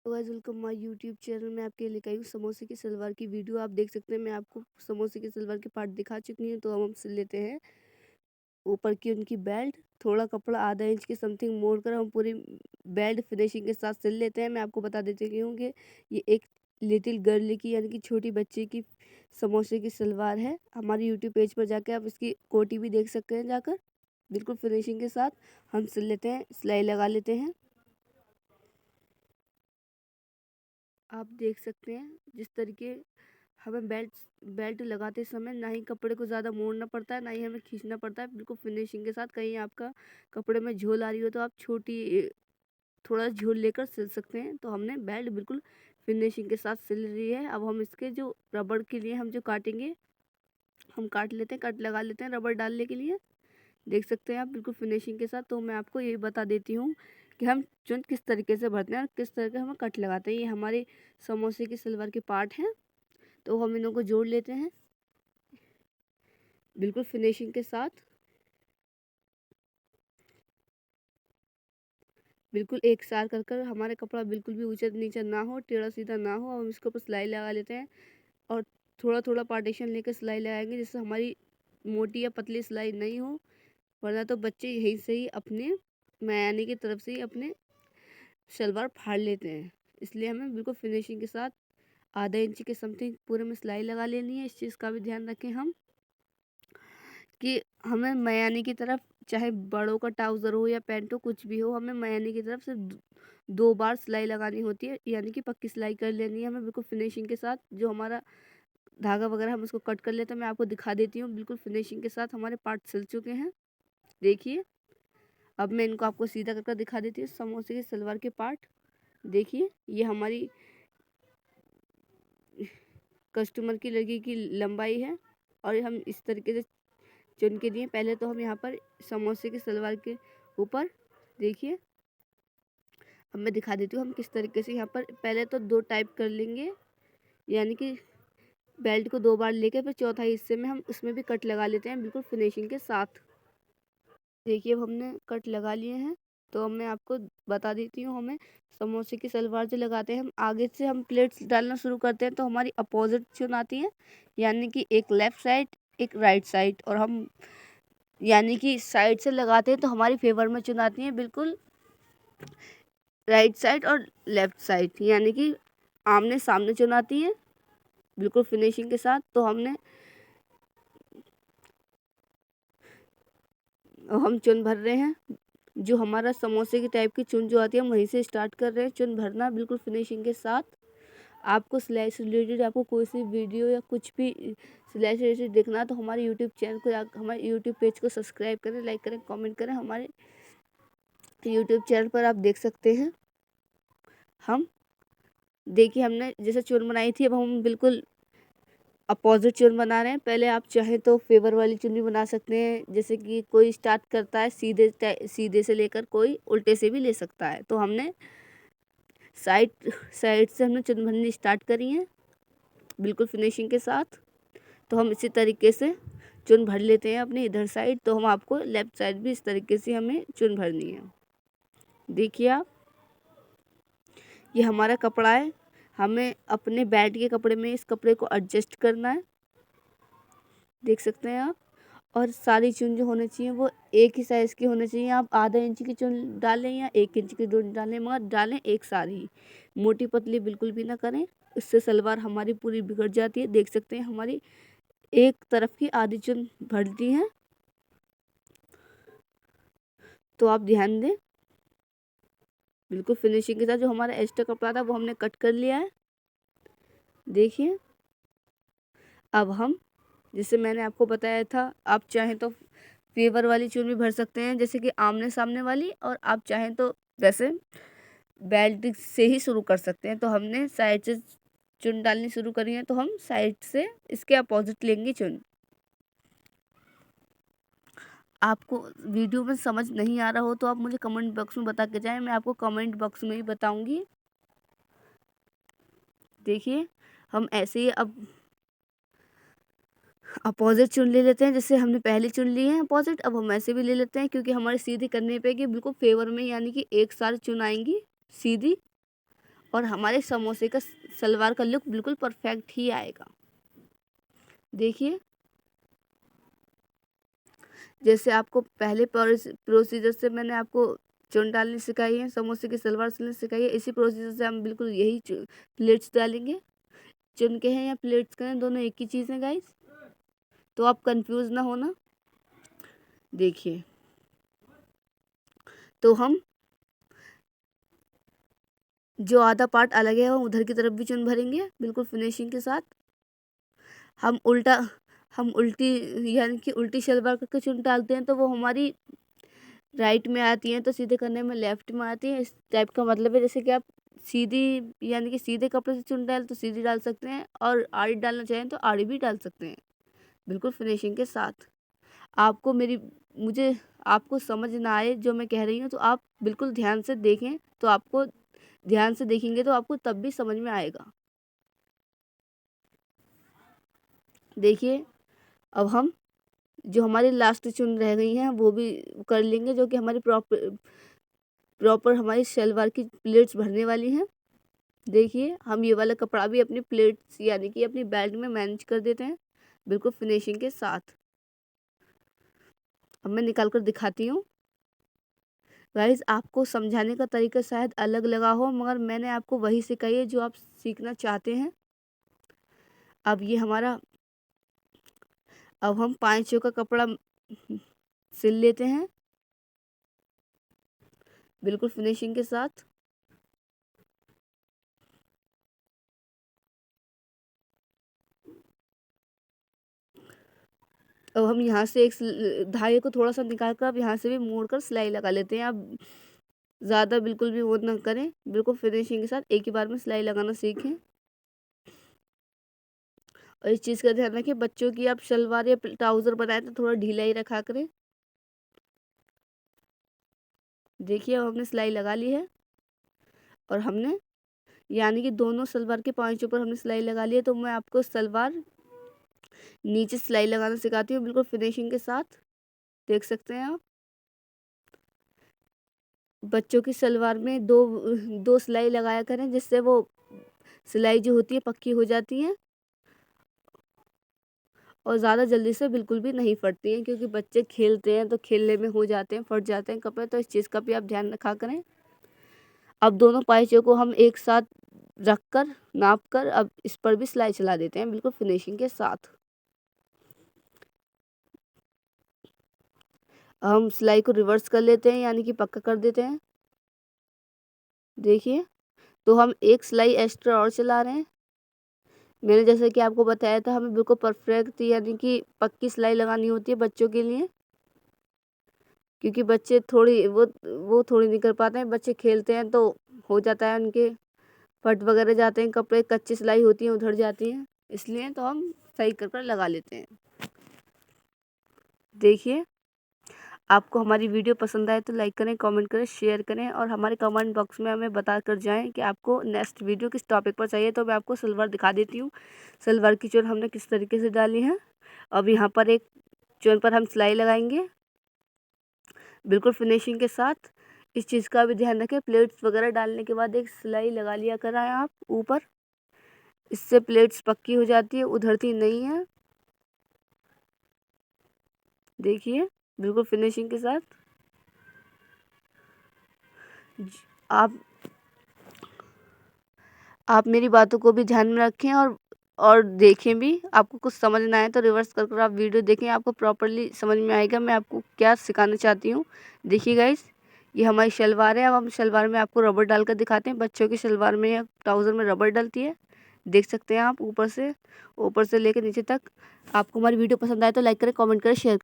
तो guys welcome my YouTube channel में आपके लेकर आई हूँ समोसे की सलवार की वीडियो। आप देख सकते हैं मैं आपको समोसे की सलवार के पार्ट दिखा चुकी हूँ। तो अब हम सिल लेते हैं ऊपर की उनकी बेल्ट। थोड़ा कपड़ा आधा इंच के समथिंग मोड़ कर हम पूरी बेल्ट फिनिशिंग के साथ सिल लेते हैं। मैं आपको बता देती हूँ कि ये एक लिटिल गर्ल की यानी कि छोटी बच्ची की समोसे की सलवार है। हमारे यूट्यूब पेज पर जाकर आप इसकी कोटी भी देख सकते हैं जाकर। बिल्कुल फिनिशिंग के साथ हम सिल लेते हैं, सिलाई लगा लेते हैं। आप देख सकते हैं जिस तरीके हमें बेल्ट लगाते समय ना ही कपड़े को ज़्यादा मोड़ना पड़ता है, ना ही हमें खींचना पड़ता है। बिल्कुल फिनिशिंग के साथ। कहीं आपका कपड़े में झोल आ रही हो तो आप थोड़ा झोल लेकर सिल सकते हैं। तो हमने बेल्ट बिल्कुल फिनिशिंग के साथ सिल रही है। अब हम इसके जो रबड़ के लिए हम जो काटेंगे, हम काट लेते हैं, कट लगा लेते हैं रबड़ डालने के लिए। देख सकते हैं आप बिल्कुल फिनिशिंग के साथ। तो मैं आपको ये बता देती हूँ कि हम चुन किस तरीके से भरते हैं और किस तरह के हम कट लगाते हैं। ये हमारे समोसे की सलवार के पार्ट हैं। तो हम इन्हों को जोड़ लेते हैं बिल्कुल फिनिशिंग के साथ। बिल्कुल एक सार कर हमारे कपड़ा बिल्कुल भी ऊंचा नीचा ना हो, टेढ़ा सीधा ना हो। हम इसके ऊपर सिलाई लगा लेते हैं और थोड़ा थोड़ा पार्टीशन लेकर सिलाई लगाएंगे, जिससे हमारी मोटी या पतली सिलाई नहीं हो। वरना तो बच्चे यहीं से ही अपने मैयानी की तरफ से ही अपने शलवार फाड़ लेते हैं। इसलिए हमें बिल्कुल फिनिशिंग के साथ आधा इंच के समथिंग पूरे में सिलाई लगा लेनी है। इस चीज़ का भी ध्यान रखें हम कि हमें मयानी की तरफ, चाहे बड़ों का ट्राउज़र हो या पैंट हो, कुछ भी हो, हमें मयानी की तरफ सिर्फ दो बार सिलाई लगानी होती है, यानी कि पक्की सिलाई कर लेनी है हमें बिल्कुल फिनिशिंग के साथ। जो हमारा धागा वगैरह हम उसको कट कर लेते हैं। मैं आपको दिखा देती हूँ बिल्कुल फिनिशिंग के साथ हमारे पार्ट सिल चुके हैं। देखिए अब मैं इनको आपको सीधा करके दिखा देती हूँ समोसे की सलवार के पार्ट। देखिए ये हमारी कस्टमर की लड़की की लंबाई है और हम इस तरीके से चुन के दिए। पहले तो हम यहाँ पर समोसे की सलवार के ऊपर देखिए, अब मैं दिखा देती हूँ हम किस तरीके से यहाँ पर पहले तो दो टाइप कर लेंगे, यानी कि बेल्ट को दो बार लेके फिर चौथा हिस्से में हम उसमें भी कट लगा लेते हैं बिल्कुल फिनिशिंग के साथ। देखिए अब हमने कट लगा लिए हैं। तो अब मैं आपको बता देती हूँ, हमें समोसे की सलवार जो लगाते हैं हम आगे से हम प्लेट्स डालना शुरू करते हैं तो हमारी अपोजिट चुन आती है, यानी कि एक लेफ़्ट साइड एक राइट साइड। और हम यानी कि साइड से लगाते हैं तो हमारी फेवर में चुन आती है बिल्कुल राइट साइड और लेफ़्ट साइड, यानी कि आमने सामने चुन आती है बिल्कुल फिनिशिंग के साथ। तो हम चुन भर रहे हैं। जो हमारा समोसे की टाइप की चुन जो आती है हम वहीं से स्टार्ट कर रहे हैं चुन भरना बिल्कुल फिनिशिंग के साथ। आपको सिलाई से रिलेटेड आपको कोई सी वीडियो या कुछ भी सिलाई से रिलेटेड देखना तो हमारे यूट्यूब चैनल को, हमारे यूट्यूब पेज को सब्सक्राइब करें, लाइक करें, कमेंट करें। हमारे यूट्यूब चैनल पर आप देख सकते हैं। हम देखिए हमने जैसे चुन बनाई थी, अब हम बिल्कुल अपोजिट चुन बना रहे हैं। पहले आप चाहें तो फेवर वाली चुन भी बना सकते हैं, जैसे कि कोई स्टार्ट करता है सीधे से लेकर कोई उल्टे से भी ले सकता है। तो हमने साइड साइड से हमने चुन भरनी स्टार्ट करी है बिल्कुल फिनिशिंग के साथ। तो हम इसी तरीके से चुन भर लेते हैं अपनी इधर साइड। तो हम आपको लेफ़्ट साइड भी इस तरीके से हमें चुन भरनी है। देखिए आप, ये हमारा कपड़ा है, हमें अपने बेल्ट के कपड़े में इस कपड़े को एडजस्ट करना है। देख सकते हैं आप। और सारी चुन जो होनी चाहिए वो एक ही साइज़ की होनी चाहिए। आप आधा इंच की चुन डालें या 1 इंच की चुन डालें, मगर डालें एक सारी। मोटी पतली बिल्कुल भी ना करें, इससे सलवार हमारी पूरी बिगड़ जाती है। देख सकते हैं हमारी एक तरफ की आधी चुन भरती है। तो आप ध्यान दें बिल्कुल फिनिशिंग के साथ। जो हमारा एक्स्ट्रा कपड़ा था वो हमने कट कर लिया है। देखिए अब हम, जैसे मैंने आपको बताया था, आप चाहें तो फेवर वाली चुन भी भर सकते हैं, जैसे कि आमने सामने वाली, और आप चाहें तो वैसे बेल्ट से ही शुरू कर सकते हैं। तो हमने साइड से चुन डालनी शुरू करी है तो हम साइड से इसके अपोजिट लेंगे चुन। आपको वीडियो में समझ नहीं आ रहा हो तो आप मुझे कमेंट बॉक्स में बता के जाएं, मैं आपको कमेंट बॉक्स में ही बताऊंगी। देखिए हम ऐसे ही अब अपोजिट चुन ले लेते हैं, जैसे हमने पहले चुन लिए हैं अपोजिट, अब हम ऐसे भी ले लेते हैं, क्योंकि हमारे सीधी करने पे कि बिल्कुल फेवर में, यानी कि एक साथ चुन आएंगी सीधी। और हमारे समोसे का सलवार का लुक बिल्कुल परफेक्ट ही आएगा। देखिए, जैसे आपको पहले प्रोसीजर से मैंने आपको चुन डालनी सिखाई है, समोसे की सलवार सिलनी सिखाई है, इसी प्रोसीजर से हम बिल्कुल यही प्लेट्स डालेंगे। चुन के हैं या प्लेट्स के हैं, दोनों एक ही चीज़ है गाइस, तो आप कंफ्यूज ना होना। देखिए, तो हम जो आधा पार्ट अलग है हम उधर की तरफ भी चुन भरेंगे बिल्कुल फिनिशिंग के साथ। हम उल्टी यानी कि उल्टी शलवार करके चुन डालते हैं तो वो हमारी राइट में आती हैं, तो सीधे करने में लेफ्ट में आती हैं। इस टाइप का मतलब है, जैसे कि आप सीधी यानी कि सीधे कपड़े से चुन डाल तो सीधी डाल सकते हैं, और आड़ी डालना चाहें तो आड़ी भी डाल सकते हैं बिल्कुल फिनिशिंग के साथ। आपको मुझे आपको समझ ना आए जो मैं कह रही हूँ, तो आप बिल्कुल ध्यान से देखें, तो आपको ध्यान से देखेंगे तो आपको तब भी समझ में आएगा। देखिए, अब हम जो हमारी लास्ट चुन रह गई हैं वो भी कर लेंगे, जो कि हमारी प्रॉपर हमारी शलवार की प्लेट्स भरने वाली हैं। देखिए, हम ये वाला कपड़ा भी अपनी प्लेट्स यानी कि अपनी बेल्ट में मैनेज कर देते हैं बिल्कुल फिनिशिंग के साथ। अब मैं निकाल कर दिखाती हूँ। गाइस, आपको समझाने का तरीका शायद अलग लगा हो, मगर मैंने आपको वही सिखाई है जो आप सीखना चाहते हैं। अब हम 5 का कपड़ा सिल लेते हैं बिल्कुल फिनिशिंग के साथ। अब हम यहाँ से एक धागे को थोड़ा सा निकाल कर अब यहाँ से भी मोड़ कर सिलाई लगा लेते हैं। अब ज़्यादा बिल्कुल भी वो ना करें, बिल्कुल फिनिशिंग के साथ एक ही बार में सिलाई लगाना सीखें। और इस चीज़ का ध्यान रखें, बच्चों की आप शलवार या ट्राउज़र बनाए तो थोड़ा ढीला ही रखा करें। देखिए, अब हमने सिलाई लगा ली है, और हमने यानी कि दोनों सलवार के पाँचों पर हमने सिलाई लगा ली है। तो मैं आपको सलवार नीचे सिलाई लगाना सिखाती हूँ बिल्कुल फिनिशिंग के साथ। देख सकते हैं आप, बच्चों की सलवार में दो दो सिलाई लगाया करें, जिससे वो सिलाई जो होती है पक्की हो जाती है, और ज़्यादा जल्दी से बिल्कुल भी नहीं फटती हैं, क्योंकि बच्चे खेलते हैं तो खेलने में हो जाते हैं, फट जाते हैं कपड़े, तो इस चीज़ का भी आप ध्यान रखा करें। अब दोनों पाइचों को हम एक साथ रख कर नाप कर अब इस पर भी सिलाई चला देते हैं बिल्कुल फिनिशिंग के साथ। हम सिलाई को रिवर्स कर लेते हैं यानी कि पक्का कर देते हैं। देखिए, तो हम एक सिलाई एक्स्ट्रा और चला रहे हैं। मैंने जैसे कि आपको बताया था, हमें बिल्कुल परफेक्ट यानी कि पक्की सिलाई लगानी होती है बच्चों के लिए, क्योंकि बच्चे वो थोड़ी नहीं कर पाते हैं। बच्चे खेलते हैं तो हो जाता है उनके फट वगैरह जाते हैं कपड़े, कच्ची सिलाई होती है उधड़ जाती हैं, इसलिए तो हम सही कर लगा लेते हैं। देखिए, आपको हमारी वीडियो पसंद आए तो लाइक करें, कमेंट करें, शेयर करें, और हमारे कमेंट बॉक्स में हमें बता कर जाएं कि आपको नेक्स्ट वीडियो किस टॉपिक पर चाहिए। तो मैं आपको सलवार दिखा देती हूँ, सलवार की चुन हमने किस तरीके से डाली है। अब यहाँ पर एक चुन पर हम सिलाई लगाएंगे बिल्कुल फिनिशिंग के साथ। इस चीज़ का भी ध्यान रखें, प्लेट्स वगैरह डालने के बाद एक सिलाई लगा लिया कराएं आप ऊपर, इससे प्लेट्स पक्की हो जाती है, उधड़ती नहीं है। देखिए, बिल्कुल फिनिशिंग के साथ। आप आप मेरी बातों को भी ध्यान में रखें, और देखें भी। आपको कुछ समझ ना आए तो रिवर्स कर आप वीडियो देखें, आपको प्रॉपर्ली समझ में आएगा मैं आपको क्या सिखाना चाहती हूँ। देखिए गाइस, ये हमारी शलवार है। अब हम शलवार में आपको रबर डाल कर दिखाते हैं। बच्चों की शलवार में या ट्राउज़र में रबर डलती है, देख सकते हैं आप, ऊपर से लेकर नीचे तक। आपको हमारी वीडियो पसंद आए तो लाइक करें, कमेंट करें, शेयर